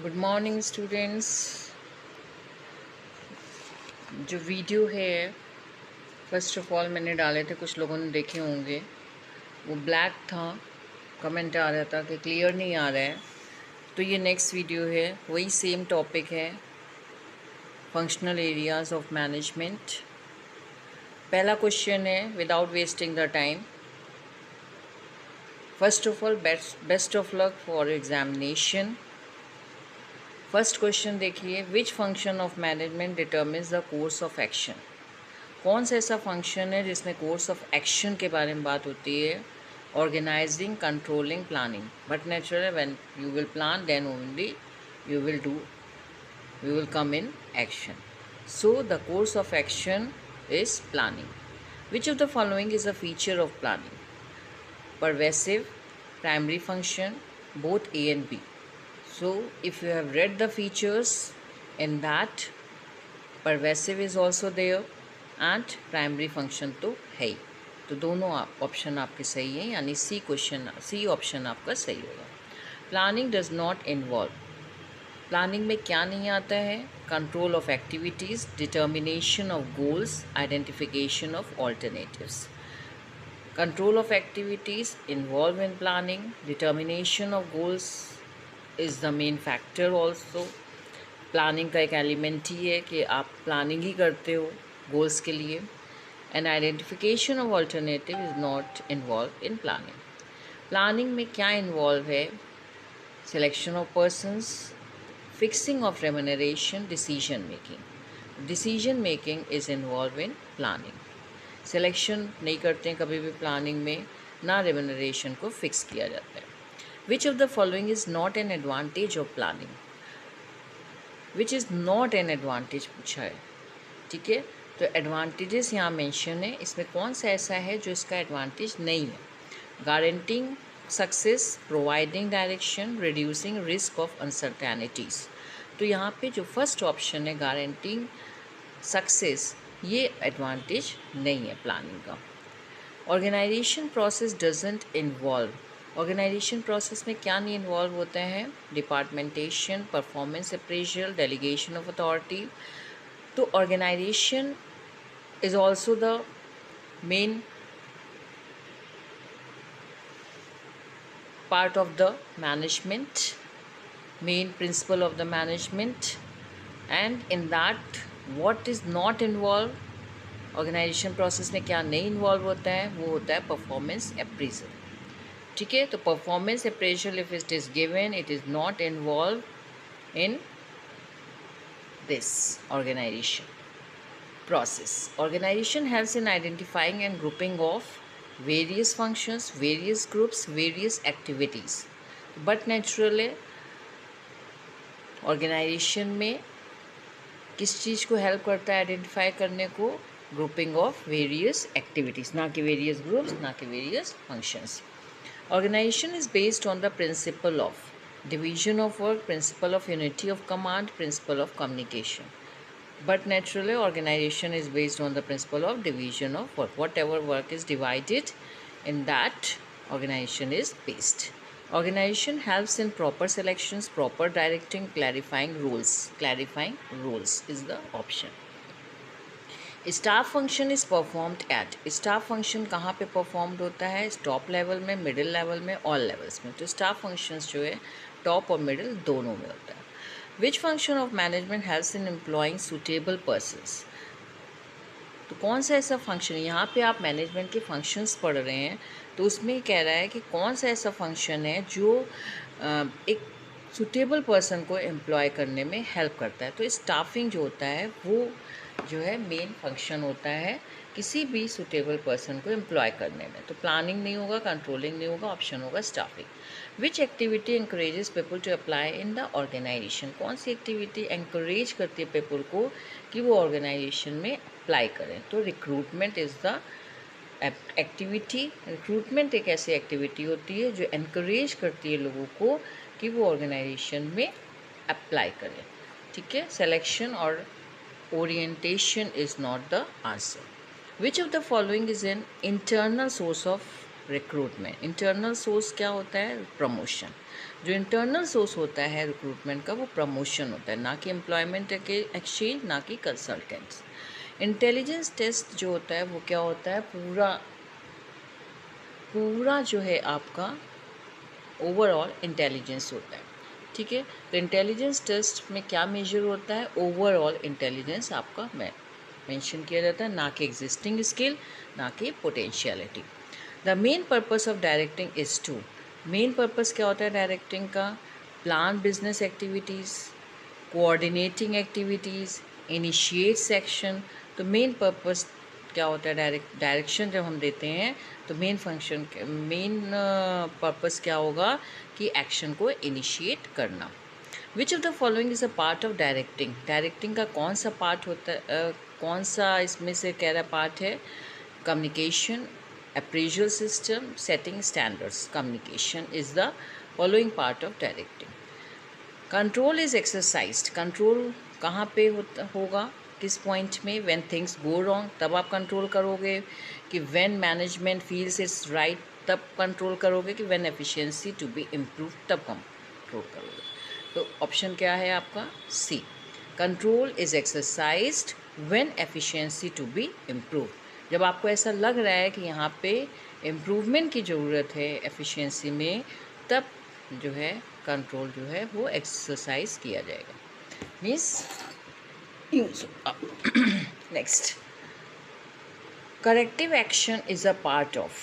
Good morning students. जो video है first of all मैंने डाले थे, कुछ लोगों ने देखे होंगे। वो ब्लैक था, कमेंट आ रहा था कि क्लियर नहीं आ रहा है। तो ये नेक्स्ट वीडियो है, वही सेम टॉपिक है, फंक्शनल एरियाज ऑफ मैनेजमेंट। पहला क्वेश्चन है, without wasting the time, first of all best of luck for examination. First question देखिए, which function of management determines the course of action. कौन सा ऐसा function है जिसमें course of action के बारे में बात होती है? Organising, controlling, planning. But naturally when you will plan then only you will do you will come in action. So the course of action is planning. Which of the following is a feature of planning? Pervasive, primary function, both A and B. So if you have read the features in that, pervasive is also there and primary function तो है ही। तो दोनों option आपके सही हैं, यानी C option आपका सही होगा। Planning does not involve, planning में क्या नहीं आता है? Control of activities, determination of goals, identification of alternatives. Control of activities involve in planning, determination of goals is the main factor also. Planning का एक एलिमेंट ही है कि आप प्लानिंग ही करते हो गोल्स के लिए। And identification of alternative is not involve in planning. Planning में क्या इन्वॉल्व है? Selection of persons, fixing of remuneration, decision making. Decision making is involve in planning. Selection नहीं करते हैं कभी भी प्लानिंग में, ना रेम्यूनरेशन को फिक्स किया जाता है। Which of the following is not an advantage of planning? Which is not an advantage पूछा है, ठीक है। तो एडवांटेजेस यहाँ मेंशन है, इसमें कौन सा ऐसा है जो इसका एडवांटेज नहीं है? Guaranteeing success, providing direction, reducing risk of uncertainties. तो यहाँ पे जो फर्स्ट ऑप्शन है गारंटिंग सक्सेस, ये एडवांटेज नहीं है प्लानिंग का। Organisation process doesn't involve, organisation process में क्या नहीं इन्वॉल्व होता है? Departmentation, performance appraisal, delegation of authority. तो organisation is also the main part of the management, main principle of the management, and in that what is not involved, organisation process में क्या नहीं involve होता है? वो होता है परफॉर्मेंस अप्रेजल, ठीक है। तो performance appraisal if it is given, it is not involve in this organisation process. Organization helps in identifying and grouping of various functions, various groups, various activities. But naturally organisation में किस चीज़ को help करता है identify करने को? Grouping of various activities, ना कि various groups, ना कि various functions. Organization is based on the principle of division of work, principle of unity of command, principle of communication. But naturally organization is based on the principle of division of work. Whatever work is divided, in that organization is based. Organization helps in proper selections, proper directing, clarifying rules. Clarifying rules is the option. Staff function is performed eight, staff function कहाँ पे performed होता है? Top level में, middle level में, all levels में। तो staff functions जो है टॉप और मिडिल दोनों में होता है। विच function of management helps in employing suitable persons. तो कौन सा ऐसा फंक्शन, यहाँ पे आप मैनेजमेंट के फंक्शंस पढ़ रहे हैं, तो उसमें कह रहा है कि कौन सा ऐसा फंक्शन है जो एक सूटेबल पर्सन को एम्प्लॉय करने में हेल्प करता है। तो स्टाफिंग जो होता है वो जो है मेन फंक्शन होता है किसी भी सूटेबल पर्सन को एम्प्लॉय करने में। तो प्लानिंग नहीं होगा, कंट्रोलिंग नहीं होगा, ऑप्शन होगा staffing. Which activity encourages people to apply in the organization, कौन सी एक्टिविटी इंकरेज करती है पीपल को कि वो ऑर्गेनाइजेशन में अप्लाई करें? तो recruitment is the activity. Recruitment एक ऐसी एक्टिविटी होती है जो इनकरेज करती है लोगों को कि वो ऑर्गेनाइजेशन में अप्लाई करें, ठीक है। सिलेक्शन और orientation is not the answer. Which of the following is an internal source of recruitment. Internal source क्या होता है? प्रमोशन। जो इंटरनल सोर्स होता है रिक्रूटमेंट का वो प्रमोशन होता है, ना कि एम्प्लॉयमेंट एक्सचेंज, ना कि कंसल्टेंट्स। इंटेलिजेंस टेस्ट जो होता है वो क्या होता है? पूरा पूरा जो है आपका ओवरऑल इंटेलिजेंस होता है। ठीक है, तो इंटेलिजेंस टेस्ट में क्या मेजर होता है? ओवरऑल इंटेलिजेंस आपका मेंशन किया जाता है, ना कि एग्जिस्टिंग स्किल, ना कि potentiality. The main purpose of directing is to. Main purpose क्या होता है डायरेक्टिंग का? Plan business activities, coordinating activities, initiate section. तो मेन पर्पस क्या होता है? डायरेक्शन जब हम देते हैं तो मेन पर्पस क्या होगा कि एक्शन को इनिशिएट करना। Which of the following is a part of directing? Directing का कौन सा पार्ट होता है? कौन सा इसमें से कह रहा पार्ट है? Communication, appraisal system, setting standards. Communication is the following part of directing. Control is exercised. Control कहाँ पे होगा? किस पॉइंट में? व्हेन थिंग्स गो रॉन्ग तब आप कंट्रोल करोगे, कि when management feels it's right तब कंट्रोल करोगे, कि when efficiency to be improve तब कंट्रोल करोगे। तो ऑप्शन क्या है आपका? C. Control is exercised when efficiency to be improve. जब आपको ऐसा लग रहा है कि यहाँ पे इम्प्रूवमेंट की ज़रूरत है एफिशिएंसी में, तब जो है कंट्रोल जो है वो एक्सरसाइज किया जाएगा, means use. Next, corrective action is a part of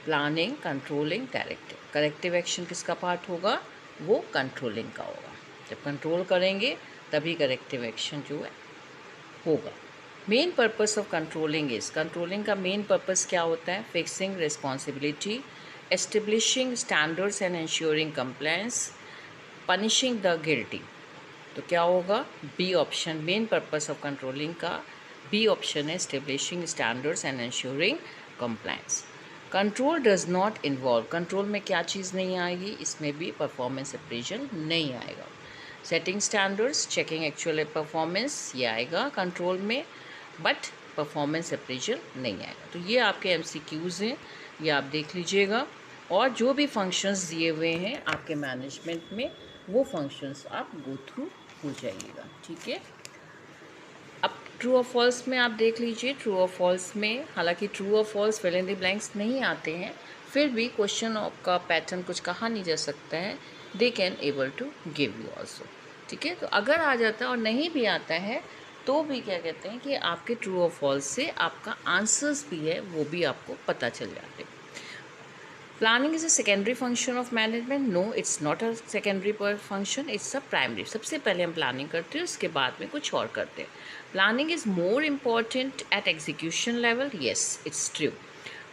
planning, controlling, directing. Corrective action किसका पार्ट होगा? वो कंट्रोलिंग का होगा। जब कंट्रोल करेंगे तभी करेक्टिव एक्शन जो है होगा। Main purpose of controlling is, controlling का मेन पर्पस क्या होता है? Fixing responsibility, establishing standards and ensuring compliance, punishing the guilty. तो क्या होगा? B option. Main purpose of controlling का बी ऑप्शन है, establishing standards and ensuring compliance. Control does not involve, control में क्या चीज़ नहीं आएगी? इसमें भी परफॉर्मेंस अप्रेजल नहीं आएगा। Setting standards, checking actual performance, ये आएगा कंट्रोल में, बट परफॉर्मेंस अप्रेजल नहीं आएगा। तो ये आपके एमसीक्यूज़ हैं, ये आप देख लीजिएगा। और जो भी फंक्शंस दिए हुए हैं आपके मैनेजमेंट में, वो फंक्शंस आप गो थ्रू हो जाइएगा। ठीक है, अब ट्रू और फॉल्स में आप देख लीजिए। ट्रू और फॉल्स में हालांकि ट्रू और false fill in the blanks नहीं आते हैं, फिर भी क्वेश्चन का पैटर्न कुछ कहा नहीं जा सकता है, they can able to give you also. ठीक है, तो अगर आ जाता है और नहीं भी आता है तो भी क्या कहते हैं कि आपके ट्रू और फॉल्स से आपका आंसर्स भी है वो भी आपको पता चल जाते हैं। Planning is a secondary function of management? No, it's not a secondary पर फंक्शन, इट्स अ प्राइमरी। सबसे पहले हम प्लानिंग करते हैं, उसके बाद में कुछ और करते हैं। Planning is more important at execution level? Yes, it's true.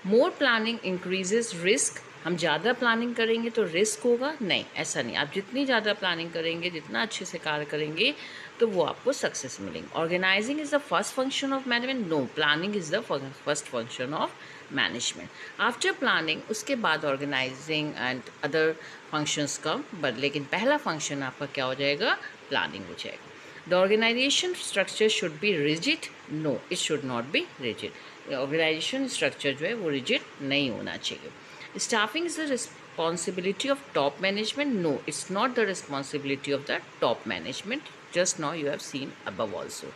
More planning increases risk? हम ज़्यादा प्लानिंग करेंगे तो रिस्क होगा? नहीं, ऐसा नहीं। आप जितनी ज़्यादा प्लानिंग करेंगे, जितना अच्छे से कार्य करेंगे, तो वो आपको सक्सेस मिलेंगे। Organizing is the first function of management? No, planning is the first function of management. After planning उसके बाद organizing and other functions come, but लेकिन पहला फंक्शन आपका क्या हो जाएगा? प्लानिंग हो जाएगा। The organization structure should be rigid? No, it should not be rigid. Organization structure जो है वो रिजिड नहीं होना चाहिए। Staffing is the responsibility of top management? No, it's not the responsibility of the top management, just now you have seen above also.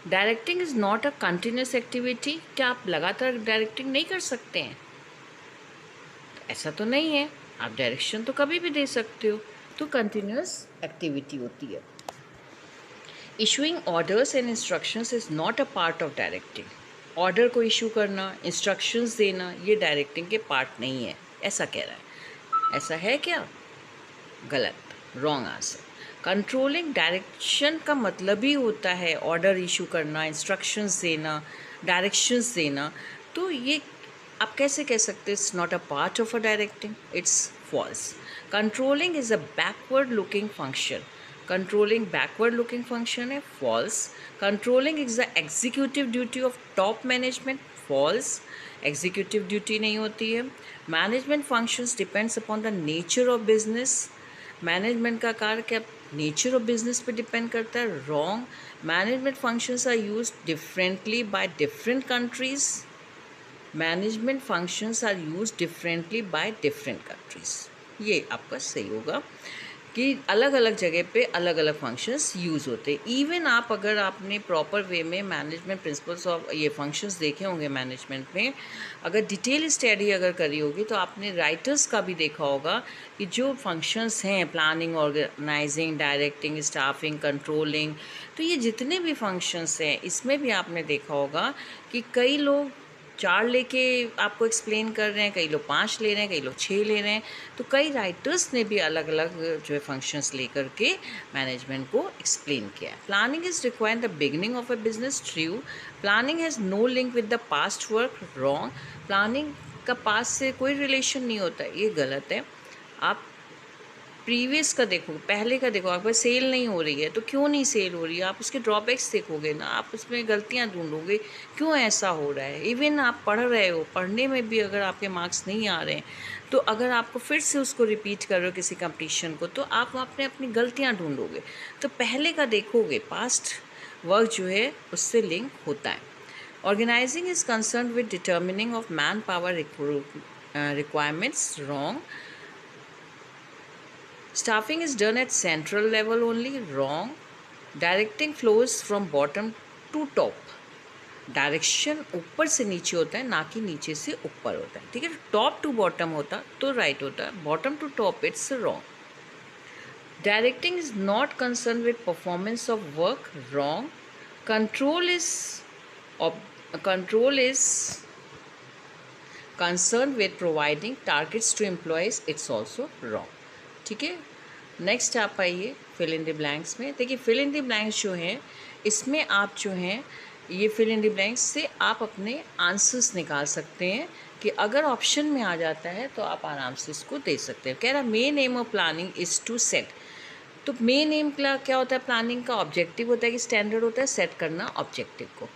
Directing is not a continuous activity? क्या आप लगातार directing नहीं कर सकते हैं? ऐसा तो नहीं है, आप डायरेक्शन तो कभी भी दे सकते हो, तो कंटिन्यूस एक्टिविटी होती है। Issuing orders and instructions is not a part of directing? Order को इशू करना, इंस्ट्रक्शंस देना, ये डायरेक्टिंग के पार्ट नहीं है, ऐसा कह रहा है। ऐसा है क्या? गलत, रॉन्ग आंसर। कंट्रोलिंग डायरेक्शन का मतलब ही होता है ऑर्डर इशू करना, इंस्ट्रक्शंस देना, डायरेक्शंस देना। तो ये आप कैसे कह सकते हैं it's not a part of a directing? It's false. Controlling is a backward looking function? Controlling backward looking function है, false. Controlling is the executive duty of top management? False, executive duty नहीं होती है। Management functions depends upon the nature of business? Management का कार्य क्या nature of business पे depend करता है? Wrong. Management functions are used differently by different countries? Management functions are use differently by different countries. ये आपका सही होगा कि अलग अलग जगह पे अलग अलग फंक्शंस यूज़ होते हैं। इवन आप अगर आपने प्रॉपर वे में मैनेजमेंट प्रिंसिपल्स ऑफ ये फंक्शंस देखे होंगे मैनेजमेंट में, अगर डिटेल स्टडी अगर करी होगी तो आपने राइटर्स का भी देखा होगा कि जो फंक्शंस हैं planning, organizing, directing, staffing, controlling, तो ये जितने भी फंक्शंस हैं इसमें भी आपने देखा होगा कि कई लोग 4 लेके आपको एक्सप्लेन कर रहे हैं, कई लोग 5 ले रहे हैं, कई लोग 6 ले रहे हैं। तो कई राइटर्स ने भी अलग अलग जो है फंक्शंस लेकर के मैनेजमेंट को एक्सप्लेन किया है। Planning is required the beginning of a business, true. Planning has no link with the past work, wrong. Planning का पास्ट से कोई रिलेशन नहीं होता है, ये गलत है। आप प्रीवियस का देखो, पहले का देखो, आपका सेल नहीं हो रही है तो क्यों नहीं सेल हो रही है, आप उसके ड्रॉबैक्स देखोगे ना, आप उसमें गलतियां ढूंढोगे क्यों ऐसा हो रहा है। इवन आप पढ़ रहे हो, पढ़ने में भी अगर आपके मार्क्स नहीं आ रहे हैं तो अगर आपको फिर से उसको रिपीट कर रहे हो किसी कंपटीशन को, तो आप वहाँ पे अपनी गलतियाँ ढूंढोगे। तो पहले का देखोगे, पास्ट वर्क जो है उससे लिंक होता है। Organizing is concern with determining of manpower requirements, wrong. Staffing is done at central level only, wrong. Directing flows from bottom to top. Direction ऊपर से नीचे होता है, ना कि नीचे से ऊपर होता है, ठीक है। टॉप टू बॉटम होता तो राइट होता है, bottom to top it's wrong. Directing is not concern with performance of work, wrong. Control is concern with providing targets to employees, it's also wrong, ठीक है। नेक्स्ट आप आइए फिल इन द ब्लैंक्स में। देखिए fill in the blanks जो हैं इसमें आप जो हैं ये फिल इन द ब्लैंक्स से आप अपने आंसर्स निकाल सकते हैं कि अगर ऑप्शन में आ जाता है तो आप आराम से इसको दे सकते हैं। कह रहा main aim of planning is to set, तो मेन एम क्या होता है, प्लानिंग का ऑब्जेक्टिव होता है कि स्टैंडर्ड होता है सेट करना ऑब्जेक्टिव को।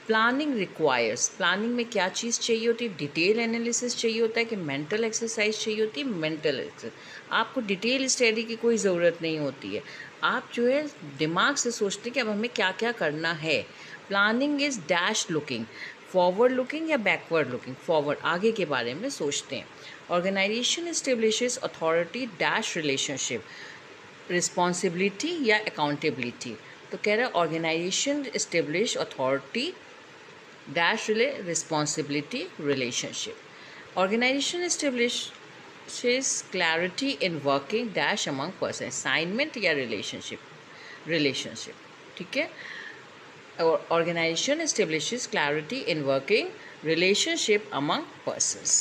प्लानिंग रिक्वायर्स, प्लानिंग में क्या चीज़ चाहिए होती है, डिटेल एनालिसिस चाहिए होता है कि मेंटल एक्सरसाइज चाहिए होती है, मेंटल एक्सरसाइज। आपको डिटेल स्टडी की कोई ज़रूरत नहीं होती है, आप जो है दिमाग से सोचते हैं कि अब हमें क्या क्या करना है। Planning is dash looking, forward looking या बैकवर्ड लुकिंग, फॉरवर्ड आगे के बारे में सोचते हैं। Organization establishes authority dash relationship, responsibility या अकाउंटेबिलिटी। तो कह रहा है organization establish authority dash responsibility relationship. Organization establishes clarity in working dash among person, assignment या relationship, ठीक है। Organization establishes clarity in working relationship among persons,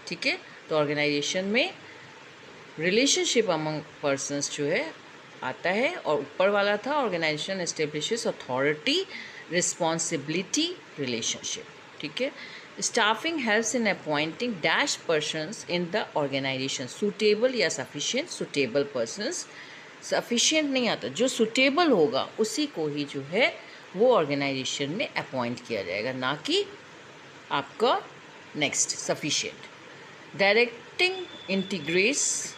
ठीक है। तो ऑर्गेनाइजेशन में रिलेशनशिप अमंग पर्सनस जो है आता है, और ऊपर वाला था organization establishes authority responsibility relationship, ठीक है। Staffing helps in appointing dash persons in the organization, suitable या सफिशिएंट, सुटेबल पर्सनस, सफिशिएंट नहीं आता, जो सुटेबल होगा उसी को ही जो है वो ऑर्गेनाइजेशन में अपॉइंट किया जाएगा, ना कि आपका next sufficient. Directing integrates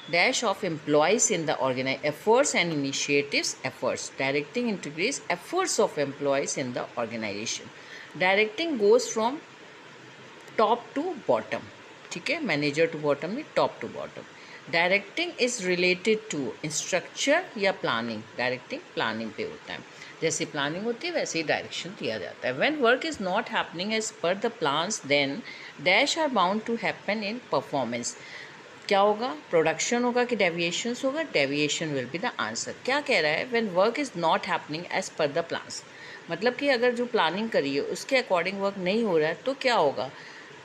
dash of employees in the organization efforts and initiatives, efforts, directing integrates efforts of employees in the organization. Directing goes from top to bottom, ठीक है, मैनेजर टू बॉटम में top to bottom. Directing is related to instruction या planning, directing planning पे होता है, जैसे planning होती है वैसे ही डायरेक्शन दिया जाता है। When work is not happening as per the plans then dash are bound to happen in performance, क्या होगा, प्रोडक्शन होगा कि डेविएशंस होगा, deviation will be the answer. क्या कह रहा है, when work is not happening as per the plans, मतलब कि अगर जो प्लानिंग करी है उसके अकॉर्डिंग वर्क नहीं हो रहा है तो क्या होगा,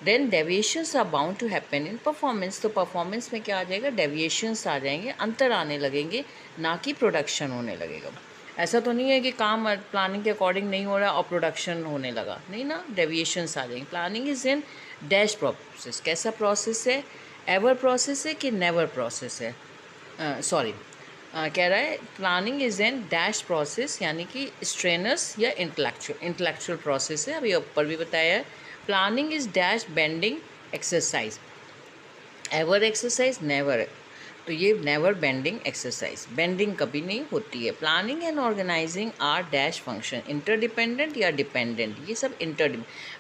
then deviations are bound to happen in performance, तो परफॉर्मेंस में क्या आ जाएगा, डेविएशंस आ जाएंगे, अंतर आने लगेंगे, ना कि प्रोडक्शन होने लगेगा। ऐसा तो नहीं है कि काम प्लानिंग के अकॉर्डिंग नहीं हो रहा और प्रोडक्शन होने लगा, नहीं ना, डेविएशंस आ जाएंगे। Planning is in dash process, कैसा प्रोसेस है, एवर प्रोसेस है कि नेवर प्रोसेस है, कह रहा है planning is an dash process, यानी कि स्ट्रेनस या इंटेलेक्चुअल प्रोसेस है, अभी ऊपर भी बताया है। Planning is dash bending exercise, ever exercise never, तो ये नेवर बेंडिंग एक्सरसाइज, बेंडिंग कभी नहीं होती है। Planning and organizing are dash function, interdependent या डिपेंडेंट, ये सब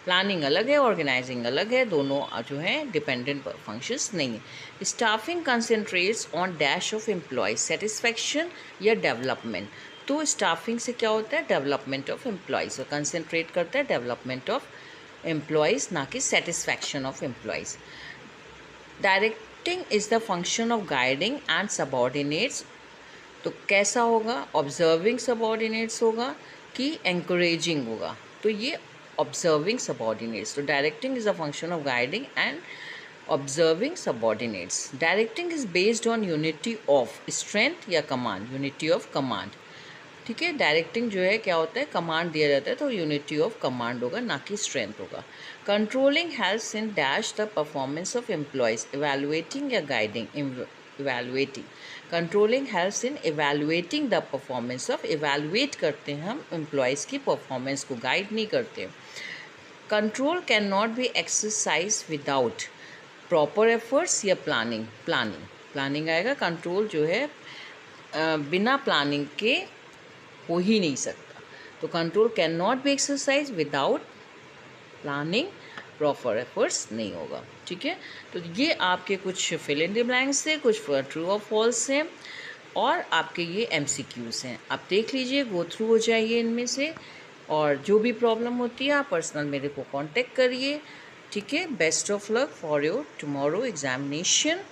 प्लानिंग अलग है, ऑर्गेनाइजिंग अलग है, दोनों जो है डिपेंडेंट फंक्शंस नहीं है। Staffing concentrates on dash of employ satisfaction या डेवलपमेंट, तो स्टाफिंग से क्या होता है, डेवलपमेंट ऑफ एम्प्लॉयज़, और कंसंट्रेट करता है डेवलपमेंट ऑफ एम्प्लॉयज़, ना कि satisfaction of employees. Directing is the function of guiding and subordinates, तो कैसा होगा, ऑब्जर्विंग सबॉर्डिनेट्स होगा कि एंकरेजिंग होगा, तो ये ऑब्जर्विंग सबॉर्डिनेट्स। तो directing is a function of guiding and observing subordinates. Directing is based on unity of strength या कमांड, यूनिटी ऑफ कमांड, ठीक है। डायरेक्टिंग जो है क्या होता है, कमांड दिया जाता है तो यूनिटी ऑफ कमांड होगा, ना कि स्ट्रेंथ होगा। Controlling helps in dash the performance of employees, evaluating या guiding, evaluating. Controlling helps in evaluating the performance of, evaluate करते हैं हम एम्प्लॉयज़ की परफॉर्मेंस को, गाइड नहीं करते। Control can not be exercise without proper efforts या प्लानिंग, प्लानिंग आएगा। कंट्रोल जो है बिना प्लानिंग के हो ही नहीं सकता। तो control can not be exercise without planning, proper efforts नहीं होगा, ठीक है। तो ये आपके कुछ फिल इन द ब्लैंक्स थे, कुछ ट्रू और फॉल्स हैं, और आपके ये MCQs हैं। आप देख लीजिए, गो थ्रू हो जाइए इनमें से, और जो भी प्रॉब्लम होती है आप पर्सनल मेरे को कांटेक्ट करिए, ठीक है। Best of luck for your tomorrow examination.